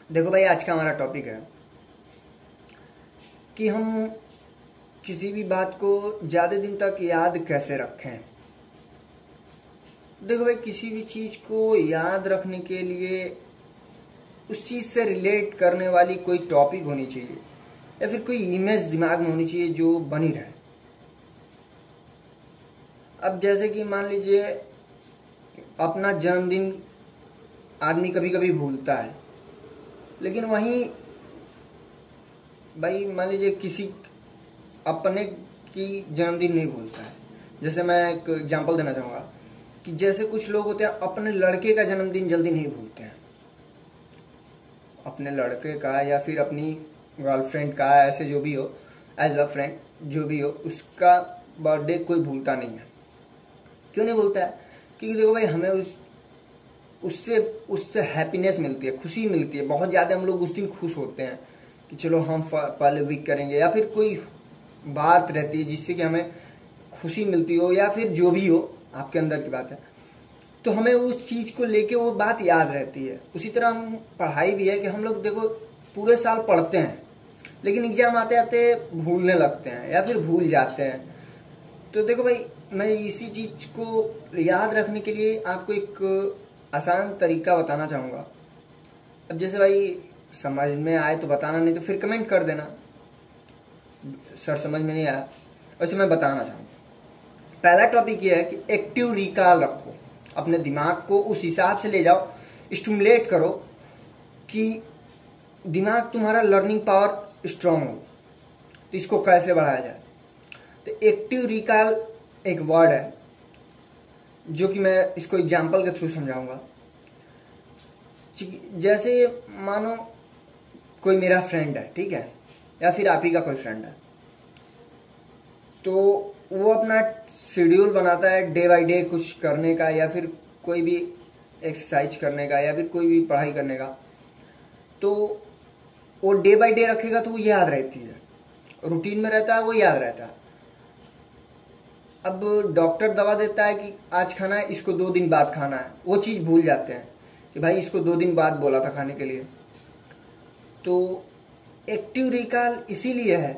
देखो भाई, आज का हमारा टॉपिक है कि हम किसी भी बात को ज्यादा दिन तक याद कैसे रखें। देखो भाई, किसी भी चीज को याद रखने के लिए उस चीज से रिलेट करने वाली कोई टॉपिक होनी चाहिए या फिर कोई इमेज दिमाग में होनी चाहिए जो बनी रहे। अब जैसे कि मान लीजिए, अपना जन्मदिन आदमी कभी कभी भूलता है, लेकिन वहीं भाई मान लीजिए किसी अपने की जन्मदिन नहीं भूलता है। जैसे मैं एक एग्जांपल देना चाहूंगा कि जैसे कुछ लोग होते हैं अपने लड़के का जन्मदिन जल्दी नहीं भूलते हैं, अपने लड़के का या फिर अपनी गर्लफ्रेंड का, ऐसे जो भी हो, एज अ फ्रेंड जो भी हो, उसका बर्थडे कोई भूलता नहीं है। क्यों नहीं भूलता है? क्योंकि देखो भाई, हमें उससे उससे हैप्पीनेस मिलती है, खुशी मिलती है, बहुत ज्यादा हम लोग उस दिन खुश होते हैं कि चलो हम पहले विक करेंगे, या फिर कोई बात रहती है जिससे कि हमें खुशी मिलती हो, या फिर जो भी हो आपके अंदर की बात है, तो हमें उस चीज को लेके वो बात याद रहती है। उसी तरह हम पढ़ाई भी है कि हम लोग देखो पूरे साल पढ़ते हैं, लेकिन एग्जाम आते आते भूलने लगते हैं या फिर भूल जाते हैं। तो देखो भाई, मैं इसी चीज को याद रखने के लिए आपको एक आसान तरीका बताना चाहूंगा। अब जैसे भाई समझ में आए तो बताना, नहीं तो फिर कमेंट कर देना सर समझ में नहीं आया। वैसे मैं बताना चाहूंगा, पहला टॉपिक ये है कि एक्टिव रिकॉल रखो। अपने दिमाग को उस हिसाब से ले जाओ, स्टिमुलेट करो कि दिमाग तुम्हारा लर्निंग पावर स्ट्रांग हो। तो इसको कैसे बढ़ाया जाए? तो एक्टिव रिकॉल एक वर्ड है जो कि मैं इसको एग्जाम्पल के थ्रू समझाऊंगा। जैसे मानो कोई मेरा फ्रेंड है, ठीक है, या फिर आप ही का कोई फ्रेंड है, तो वो अपना शेड्यूल बनाता है डे बाय डे कुछ करने का, या फिर कोई भी एक्सरसाइज करने का, या फिर कोई भी पढ़ाई करने का। तो वो डे बाय डे रखेगा तो वो याद रहती है, रूटीन में रहता है, वो याद रहता है। अब डॉक्टर दवा देता है कि आज खाना है, इसको 2 दिन बाद खाना है, वो चीज भूल जाते हैं कि भाई इसको 2 दिन बाद बोला था खाने के लिए। तो एक्टिव रिकॉल इसीलिए है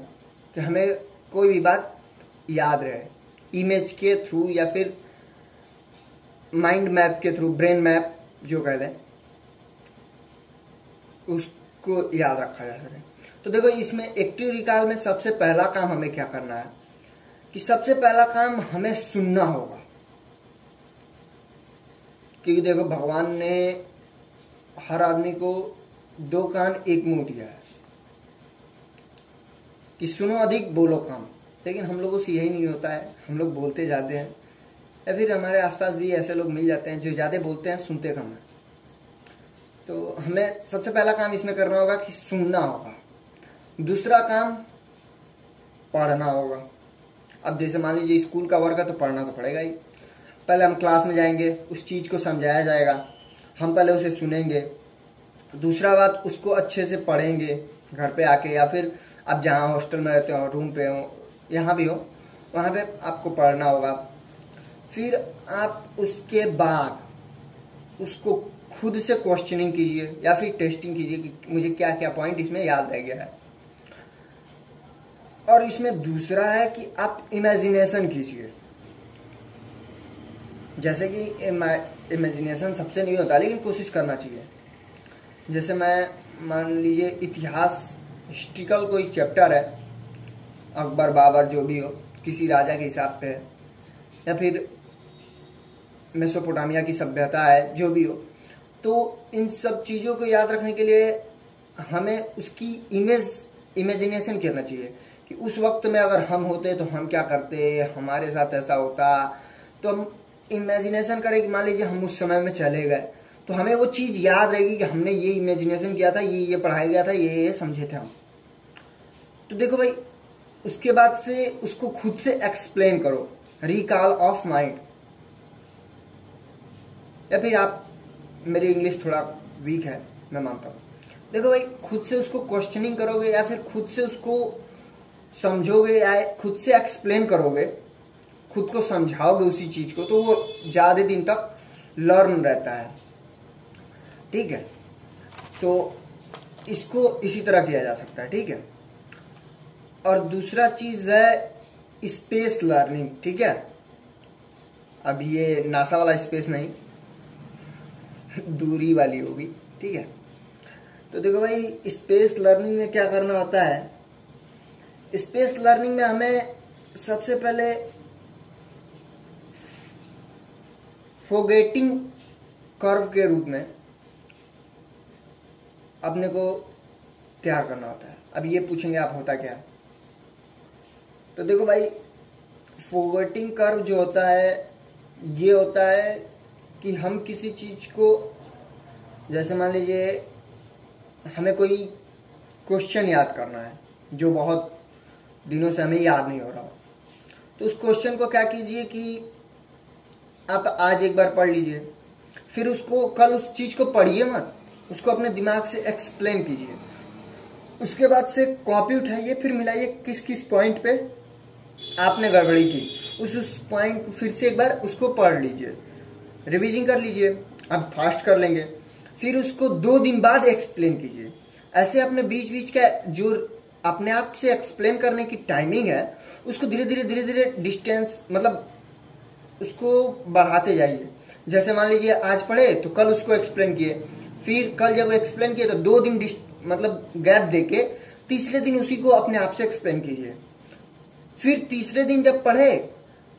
कि हमें कोई भी बात याद रहे, इमेज के थ्रू या फिर माइंड मैप के थ्रू, ब्रेन मैप जो कह लें, उसको याद रखा जा सके। तो देखो, इसमें एक्टिव रिकॉल में सबसे पहला काम हमें क्या करना है कि सबसे पहला काम हमें सुनना होगा। क्योंकि देखो, भगवान ने हर आदमी को 2 कान 1 मुंह दिया है कि सुनो अधिक बोलो कम। लेकिन हम लोगों से यही नहीं होता है, हम लोग बोलते जाते हैं, या फिर हमारे आसपास भी ऐसे लोग मिल जाते हैं जो ज्यादा बोलते हैं, सुनते कम है। तो हमें सबसे पहला काम इसमें करना होगा कि सुनना होगा। दूसरा काम पढ़ना होगा। अब जैसे मान लीजिए स्कूल का वर्क है तो पढ़ना तो पड़ेगा ही। पहले हम क्लास में जाएंगे, उस चीज को समझाया जाएगा, हम पहले उसे सुनेंगे। दूसरा बात, उसको अच्छे से पढ़ेंगे घर पे आके, या फिर आप जहाँ हॉस्टल में रहते हो, रूम पे हो, यहाँ भी हो, वहां पे आपको पढ़ना होगा। फिर आप उसके बाद उसको खुद से क्वेश्चनिंग कीजिए या फिर टेस्टिंग कीजिए कि मुझे क्या क्या पॉइंट इसमें याद रह गया है। और इसमें दूसरा है कि आप इमेजिनेशन कीजिए। जैसे कि इमेजिनेशन सबसे नहीं होता, लेकिन कोशिश करना चाहिए। जैसे मैं मान लीजिए इतिहास, हिस्ट्रिकल कोई चैप्टर है, अकबर बाबर जो भी हो, किसी राजा के हिसाब पे है, या फिर मेसोपोटामिया की सभ्यता है, जो भी हो, तो इन सब चीजों को याद रखने के लिए हमें उसकी इमेजिनेशन करना चाहिए कि उस वक्त में अगर हम होते तो हम क्या करते, हमारे साथ ऐसा होता। तो हम इमेजिनेशन करें कि मान लीजिए हम उस समय में चले गए, तो हमें वो चीज याद रहेगी कि हमने ये इमेजिनेशन किया था, ये पढ़ाया गया था, ये समझे थे हम। तो देखो भाई, उसके बाद से उसको खुद से एक्सप्लेन करो, रिकॉल ऑफ माइंड। या फिर आप, मेरी इंग्लिश थोड़ा वीक है मैं मानता हूं, देखो भाई, खुद से उसको क्वेश्चनिंग करोगे या फिर खुद से उसको समझोगे या खुद से एक्सप्लेन करोगे, खुद को समझाओगे उसी चीज को, तो वो ज्यादा दिन तक लर्न रहता है। ठीक है, तो इसको इसी तरह किया जा सकता है, ठीक है। और दूसरा चीज है स्पेस लर्निंग, ठीक है। अब ये नासा वाला स्पेस नहीं, दूरी वाली होगी, ठीक है। तो देखो भाई, स्पेस लर्निंग में क्या करना होता है। स्पेस लर्निंग में हमें सबसे पहले फोगेटिंग कर्व के रूप में अपने को तैयार करना होता है। अब ये पूछेंगे आप होता क्या है, तो देखो भाई, फोगेटिंग कर्व जो होता है ये होता है कि हम किसी चीज को, जैसे मान लीजिए हमें कोई क्वेश्चन याद करना है जो बहुत दिनों से हमें याद नहीं हो रहा, तो उस क्वेश्चन को क्या कीजिए कि आप आज एक बार पढ़ लीजिए, फिर उसको कल उस चीज को पढ़िए मत, उसको अपने दिमाग से एक्सप्लेन कीजिए। उसके बाद से कॉपी उठाइए, फिर मिलाइए किस किस पॉइंट पे आपने गड़बड़ी की, उस पॉइंट को फिर से एक बार उसको पढ़ लीजिए, रिवीजन कर लीजिए। अब फास्ट कर लेंगे, फिर उसको 2 दिन बाद एक्सप्लेन कीजिए। ऐसे अपने बीच बीच का जो अपने आप से एक्सप्लेन करने की टाइमिंग है उसको धीरे धीरे डिस्टेंस, मतलब उसको बढ़ाते जाइए। जैसे मान लीजिए आज पढ़े तो कल उसको एक्सप्लेन किए, फिर कल जब एक्सप्लेन किए तो 2 दिन मतलब गैप देके तीसरे दिन उसी को अपने आप से एक्सप्लेन कीजिए। फिर तीसरे दिन जब पढ़े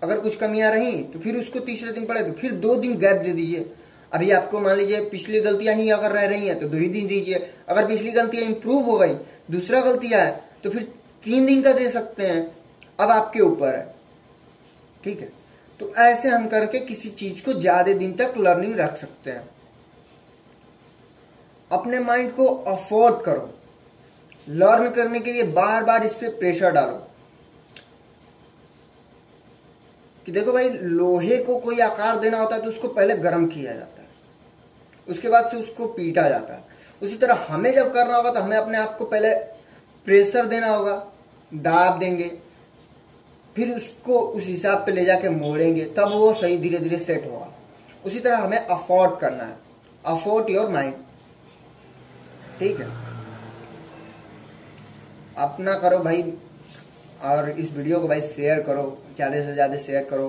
अगर कुछ कमियां रही तो फिर उसको तीसरे दिन पढ़े तो फिर 2 दिन गैप दे दीजिए। अभी आपको मान लीजिए पिछली गलतियां ही अगर रह रही हैं तो 2 ही दिन दीजिए। अगर पिछली गलतियां इंप्रूव हो गई, दूसरा गलतियां है तो फिर 3 दिन का दे सकते हैं। अब आपके ऊपर है, ठीक है। तो ऐसे हम करके किसी चीज को ज्यादा दिन तक लर्निंग रख सकते हैं। अपने माइंड को अफोर्ड करो, लर्न करने के लिए बार बार इस पे प्रेशर डालो कि देखो भाई, लोहे को कोई आकार देना होता है तो उसको पहले गर्म किया जाता है, उसके बाद से उसको पीटा जाता है। उसी तरह हमें जब करना होगा तो हमें अपने आप को पहले प्रेशर देना होगा, दाब देंगे, फिर उसको उस हिसाब पे ले जाके मोड़ेंगे, तब वो सही धीरे धीरे सेट होगा। उसी तरह हमें अफोर्ड करना है, अफोर्ड योर माइंड, ठीक है। अपना करो भाई, और इस वीडियो को भाई शेयर करो, ज्यादा से ज्यादा शेयर करो,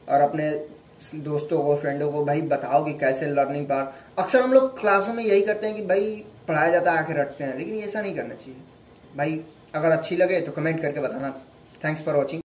और अपने दोस्तों को, फ्रेंडों को भाई बताओ कि कैसे लर्निंग पार्ट। अक्सर हम लोग क्लासों में यही करते हैं कि भाई पढ़ाया जाता है आके रटते हैं, लेकिन ऐसा नहीं करना चाहिए भाई। अगर अच्छी लगे तो कमेंट करके बताना। Thanks for watching.